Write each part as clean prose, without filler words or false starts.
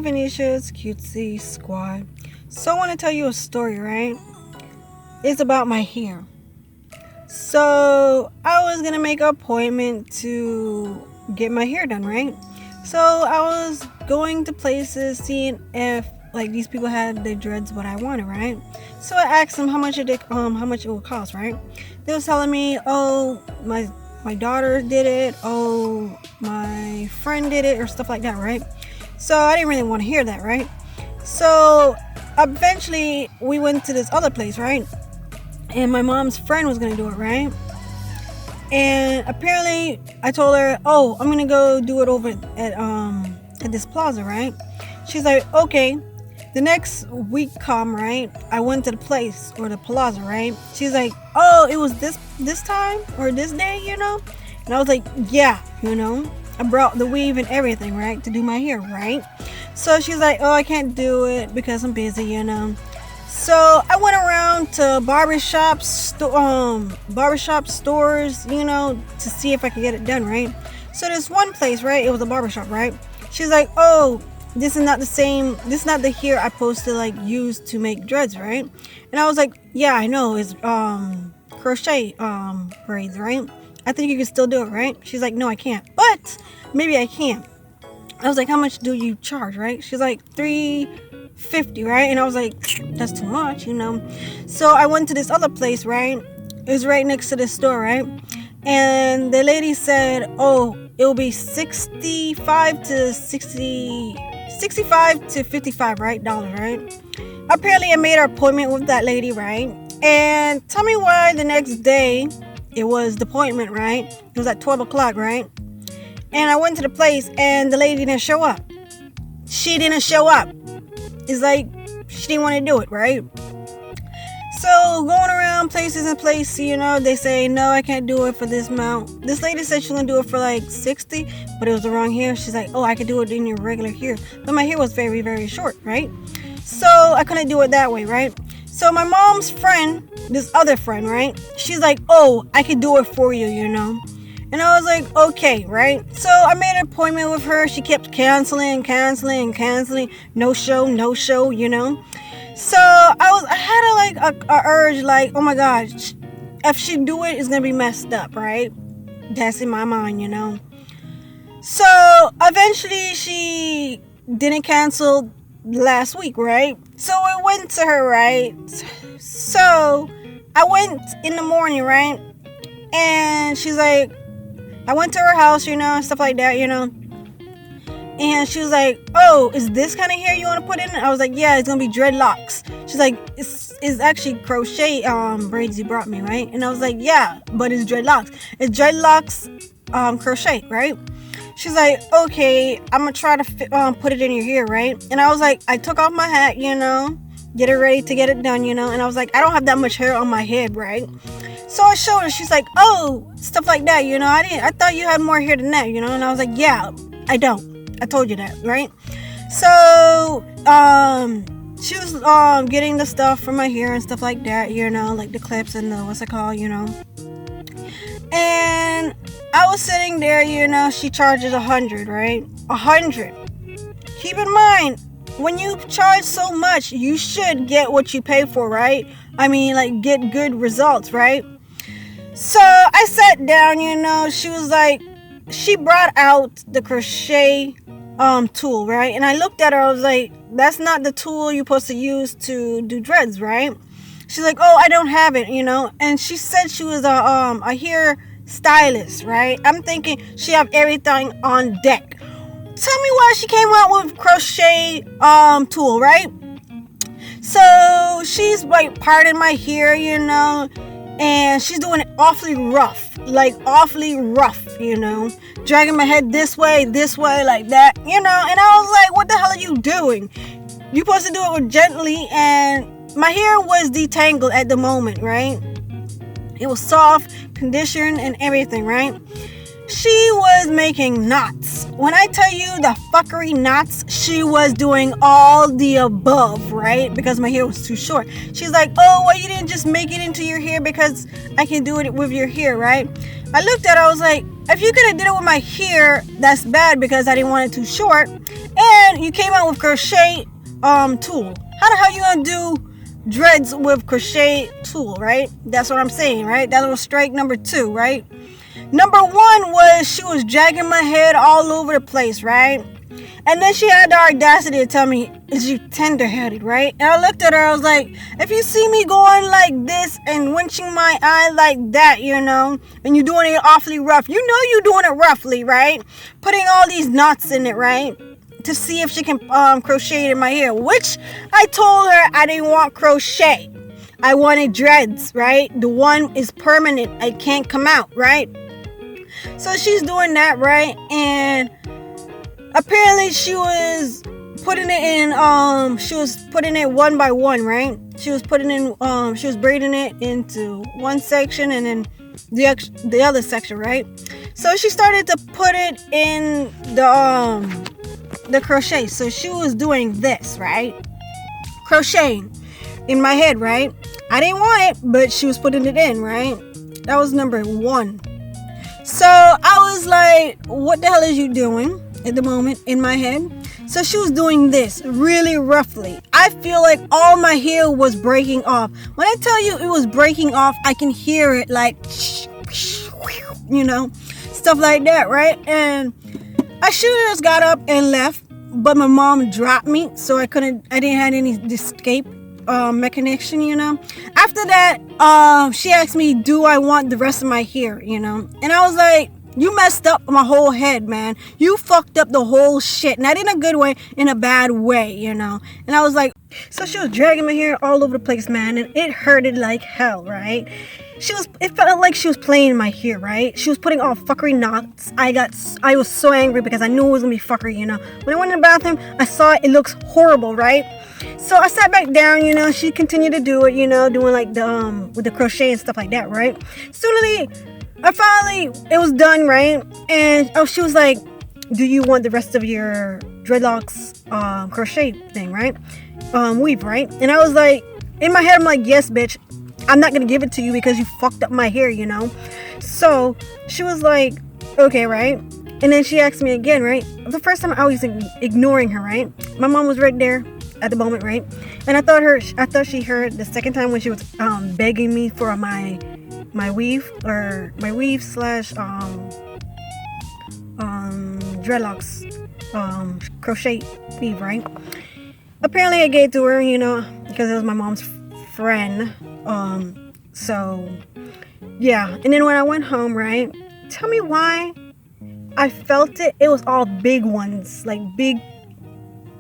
Venetia's cutesy squad. So I want to tell you a story, right? It's about my hair. So I was gonna make an appointment to get my hair done, right? So I was going to places seeing if like these people had the dreads what I wanted, right? So I asked them how much it would cost, right? They was telling me, oh, my daughter did it, oh, my friend did it, or stuff like that, right? So I didn't really want to hear that, right? So eventually we went to this other place, right? And my mom's friend was gonna do it, right? And apparently I told her, oh, I'm gonna go do it over at this plaza, right? She's like, okay. The next week come, right? I went to the place or the plaza, right? She's like, oh, it was this time or this day, you know? And I was like, yeah, you know, I brought the weave and everything, right, to do my hair, right? So she's like, oh, I can't do it because I'm busy, you know. So I went around to barbershop stores, you know, to see if I could get it done, right? So there's one place, right? It was a barbershop, right? She's like, oh, this is not the hair I supposed to like use to make dreads, right? And I was like, yeah, I know, it's crochet braids, right? I think you can still do it, right? She's like, no, I can't, but maybe I can. I was like, how much do you charge, right? She's like, $350, right? And I was like, that's too much, you know. So I went to this other place, right? It was right next to the store, right? And the lady said, oh, it will be 65 to 55, right? Dollars, right? Apparently I made an appointment with that lady, right? And tell me why the next day it was the appointment, right? It was at 12 o'clock, right? And I went to the place and the lady didn't show up. She didn't show up. It's like she didn't want to do it, right? So going around places and places, you know, they say, no, I can't do it for this amount. This lady said she was going to do it for like 60, but it was the wrong hair. She's like, oh, I could do it in your regular hair. But my hair was very, very short, right? So I couldn't do it that way, right? So my mom's friend, this other friend, right? She's like, oh, I could do it for you, you know? And I was like, okay, right? So I made an appointment with her. She kept canceling. No show, you know? So I had a urge like, oh my gosh, if she do it, it's going to be messed up, right? That's in my mind, you know? So eventually she didn't cancel last week, right? So I went to her, right? So I went in the morning, right? And she's like, I went to her house, you know, and stuff like that, you know. And she was like, oh, is this kind of hair you want to put in? I was like, yeah, it's going to be dreadlocks. She's like, it's actually crochet braids you brought me, right? And I was like, yeah, but it's dreadlocks. It's dreadlocks crochet, right? She's like, okay, I'm going to try to put it in your hair, right? And I was like, I took off my hat, you know, get it ready to get it done, you know. And I was like, I don't have that much hair on my head, right? So I showed her. She's like, oh, stuff like that, you know. I thought you had more hair than that, you know. And I was like, yeah, I don't. I told you that, right? So she was getting the stuff for my hair and stuff like that, you know, like the clips and the what's it called, you know. And I was sitting there, you know. She charges $100, right? $100. Keep in mind, when you charge so much, you should get what you pay for, right? I mean, like, get good results, right? So I sat down, you know. She was like, she brought out the crochet tool, right? And I looked at her. I was like, that's not the tool you're supposed to use to do dreads, right? She's like, oh, I don't have it, you know. And she said she was a hair stylist, right? I'm thinking she have everything on deck. Tell me why she came out with crochet tool, right? So she's like parting my hair, you know, and she's doing it awfully rough, you know, dragging my head this way, like that, you know. And I was like, what the hell are you doing? You're supposed to do it gently. And my hair was detangled at the moment, right? It was soft, conditioned, and everything, right? She was making knots. When I tell you the fuckery knots, she was doing all the above, right? Because my hair was too short. She's like, oh, well, you didn't just make it into your hair because I can do it with your hair, right? I looked at her, I was like, if you could have did it with my hair, that's bad because I didn't want it too short. And you came out with crochet tool. How the hell you gonna do dreads with crochet tool, right? That's what I'm saying, right? That was strike number 2, right? Number 1 was she was dragging my head all over the place, right? And then she had the audacity to tell me, is you tender-headed, right? And I looked at her, I was like, if you see me going like this and winching my eye like that, you know, and you're doing it awfully rough, you know you're doing it roughly, right? Putting all these knots in it, right? To see if she can crochet it in my hair, which I told her I didn't want crochet. I wanted dreads, right? The one is permanent. I can't come out, right? So she's doing that, right? And apparently she was putting it in, she was putting it one by one, right? She was putting in, she was braiding it into one section and then the other section, right? So she started to put it in the crochet. So she was doing this, right? Crocheting in my head, right? I didn't want it, but she was putting it in, right? That was number 1. So I was like, what the hell is you doing at the moment in my head? So she was doing this really roughly. I feel like all my hair was breaking off. When I tell you it was breaking off, I can hear it like, you know, stuff like that, right? And I should have just got up and left, but my mom dropped me, so I didn't have any escape mechanism, you know. After that, she asked me, do I want the rest of my hair, you know? And I was like, you messed up my whole head, man. You fucked up the whole shit. Not in a good way, in a bad way, you know. And I was like, so she was dragging my hair all over the place, man, and it hurted like hell, right? It felt like she was playing in my hair, right? She was putting all fuckery knots. I was so angry because I knew it was gonna be fuckery, you know. When I went in the bathroom, I saw it looks horrible, right? So I sat back down, you know. She continued to do it, you know, doing like the with the crochet and stuff like that, right? Suddenly, it was done, right? And she was like, do you want the rest of your dreadlocks crochet thing, right? Weave, right? And I was like, in my head, I'm like, yes, bitch. I'm not gonna give it to you because you fucked up my hair, you know. So she was like, okay, right? And then she asked me again, right? The first time I was ignoring her, right? My mom was right there at the moment, right? And I thought she heard the second time when she was begging me for my weave slash dreadlocks crochet weave, right? Apparently I gave it to her, you know, because it was my mom's friend. So yeah. And then when I went home, right, tell me why I felt it was all big ones, like big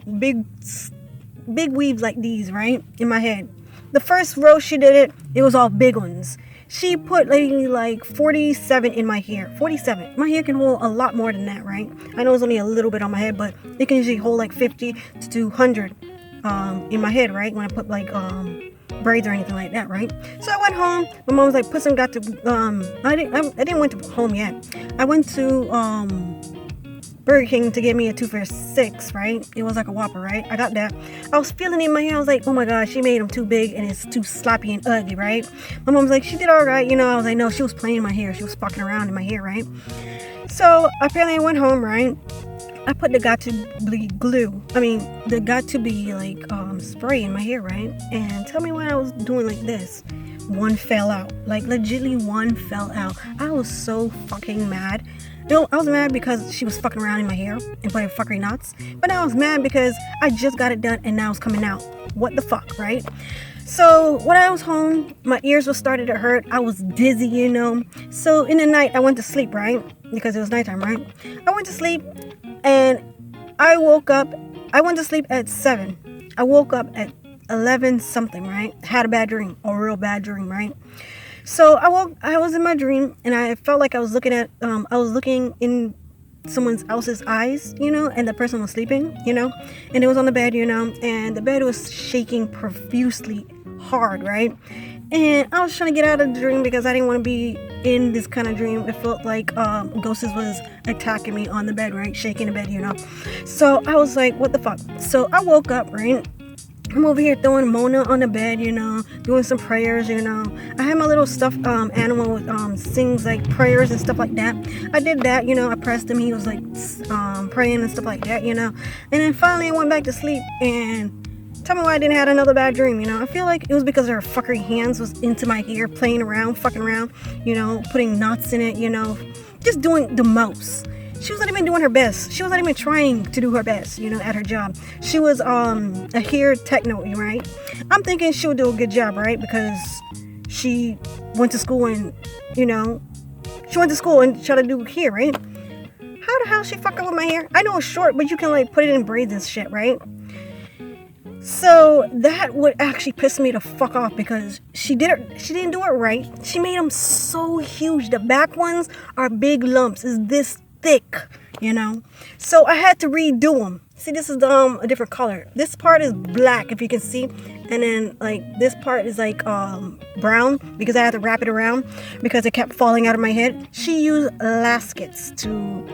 weaves like these, right, in my head. The first row she did it was all big ones. She put like 47 in my hair. 47. My hair can hold a lot more than that, right? I know it's only a little bit on my head, but it can usually hold like 50 to 200 in my head, right? When I put like braids or anything like that, right? So I went home. My mom was like, "Puss, got to." I didn't went to home yet. I went to Burger King to get me a 2 for $6, right? It was like a Whopper, right? I got that. I was feeling it in my hair. I was like, oh my god, she made them too big and it's too sloppy and ugly, right? My mom was like, she did all right, you know. I was like, no, she was playing in my hair. She was fucking around in my hair, right? So apparently I went home, right? I put the got to be like spray in my hair, right? And tell me why I was doing like this. One fell out. Like legitly one fell out. I was so fucking mad. You know, I was mad because she was fucking around in my hair and putting fuckery knots. But I was mad because I just got it done and now it's coming out. What the fuck, right? So when I was home, my ears were started to hurt. I was dizzy, you know. So in the night, I went to sleep, right? Because it was nighttime, right? I went to sleep and I woke up. I went to sleep at 7. I woke up at 11 something, right? Had a bad dream, a real bad dream, right? So I was in my dream and I felt like I was looking in someone else's eyes, you know, and the person was sleeping, you know, and it was on the bed, you know, and the bed was shaking profusely hard, right? And I was trying to get out of the dream because I didn't want to be in this kind of dream. It felt like ghosts was attacking me on the bed, right? Shaking the bed, you know. So I was like, what the fuck? So I woke up, right? I'm over here throwing Mona on the bed, you know, doing some prayers, you know. I had my little stuffed animal sings like prayers and stuff like that. I did that, you know. I pressed him. He was like praying and stuff like that, you know. And then finally I went back to sleep, and tell me why I didn't have another bad dream, you know. I feel like it was because her fuckery hands was into my hair, playing around, fucking around, you know, putting knots in it, you know, just doing the most. She wasn't even doing her best. She wasn't even trying to do her best, you know, at her job. She was a hair techno, right? I'm thinking she would do a good job, right? Because she went to school and, you know, she went to school and tried to do hair, right? How the hell she fucking with my hair? I know it's short, but you can like put it in braids and shit, right? So that would actually piss me the fuck off, because she didn't do it right. She made them so huge. The back ones are big lumps. It's this thick, you know. So I had to redo them. See, this is a different color. This part is black, if you can see, and then like this part is like brown, because I had to wrap it around because it kept falling out of my head. She used laskets to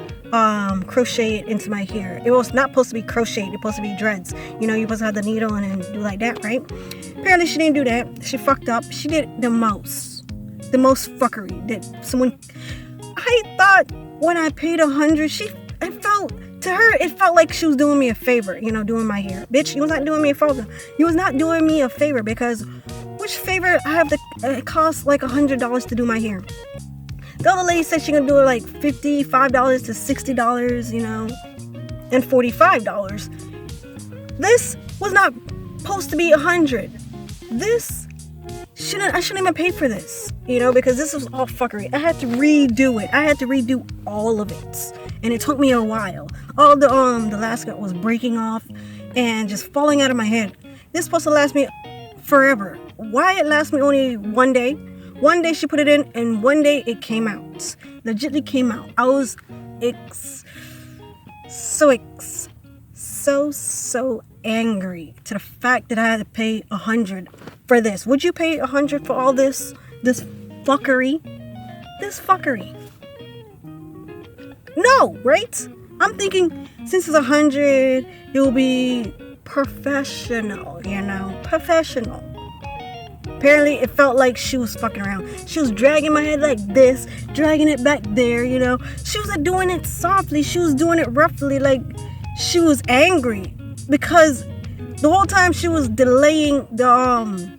crochet it into my hair. It was not supposed to be crocheted. It's supposed to be dreads. You know, you're supposed to have the needle and do like that, right? Apparently she didn't do that. She fucked up. She did the most fuckery that someone. I thought when I paid $100, it felt like she was doing me a favor, you know, doing my hair. Bitch, you was not doing me a favor. You was not doing me a favor, because which favor I have to, it costs like $100 to do my hair. The other lady said she gonna do it like $55 to $60, you know, and $45. This was not supposed to be $100. I shouldn't even pay for this, you know, because this was all fuckery. I had to redo it. I had to redo all of it, and it took me a while. All the lasket was breaking off and just falling out of my head. This is supposed to last me forever. Why it lasts me only one day? One day she put it in, and one day it came out. Legitly came out. I was so angry to the fact that I had to pay $100 for this. Would you pay $100 for all this fuckery? This fuckery? No, right? I'm thinking since it's $100, it will be professional, you know, professional. Apparently, it felt like she was fucking around. She was dragging my head like this, dragging it back there, you know. She wasn't doing it softly. She was doing it roughly, like she was angry, because the whole time she was delaying the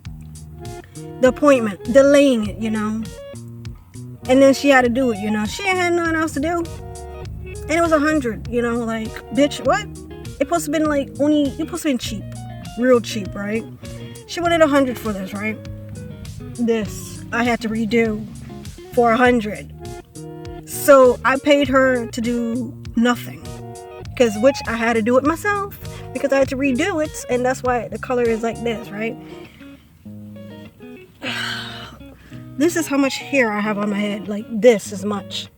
appointment, delaying it, you know. And then she had to do it, you know. She ain't had nothing else to do. And it was $100, you know, like, bitch, what? It's supposed to have been like it's supposed to have been cheap, real cheap, right? She wanted $100 for this, right? This I had to redo for $100. So I paid her to do nothing, which I had to do it myself, because I had to redo it, and that's why the color is like this, right? This is how much hair I have on my head. Like, this is much.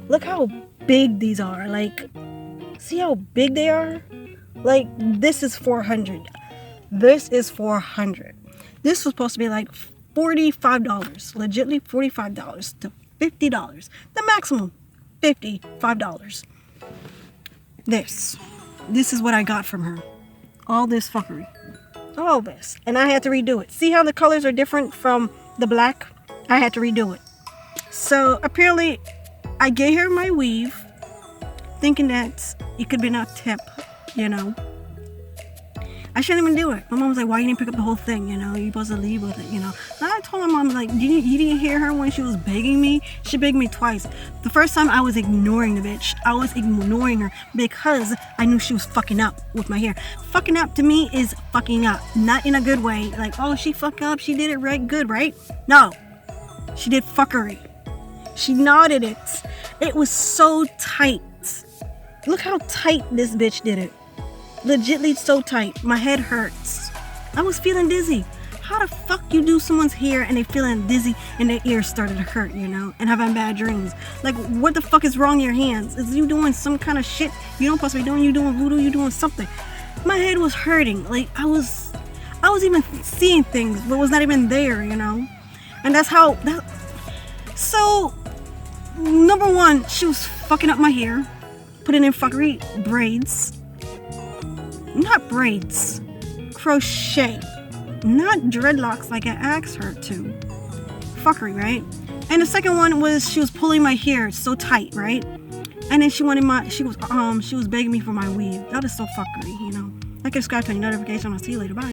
Look how big these are. Like, see how big they are? Like, this is $400. This is $400. This was supposed to be like $45. Legitly $45 to $50. The maximum, $55. This is what I got from her. All this fuckery. All this. And I had to redo it. See how the colors are different from the black? I had to redo it. So apparently I gave her my weave, thinking that it could be a tip, you know. I shouldn't even do it. My mom was like, why you didn't pick up the whole thing, you know? You're supposed to leave with it, you know? And I told my mom, like, you didn't hear her when she was begging me? She begged me twice. The first time I was ignoring the bitch. I was ignoring her because I knew she was fucking up with my hair. Fucking up to me is fucking up. Not in a good way. Like, oh, she fucked up. She did it right good, right? No. She did fuckery. She knotted it. It was so tight. Look how tight this bitch did it. Legitly so tight. My head hurts. I was feeling dizzy. How the fuck you do someone's hair and they feeling dizzy and their ears started to hurt, you know, and having bad dreams? Like, what the fuck is wrong in your hands? Is you doing some kind of shit you don't supposed to be doing? You doing voodoo? You doing something? My head was hurting. Like, I was even seeing things, but was not even there, you know. And that's how. So, number one, she was fucking up my hair, putting in fuckery braids. Not braids. crochet, not dreadlocks like I asked her to. Fuckery, right? And the second one was she was pulling my hair so tight, right? And then she was begging me for my weave. That is so fuckery, you know. Like and subscribe to any notification. I'll see you later. Bye.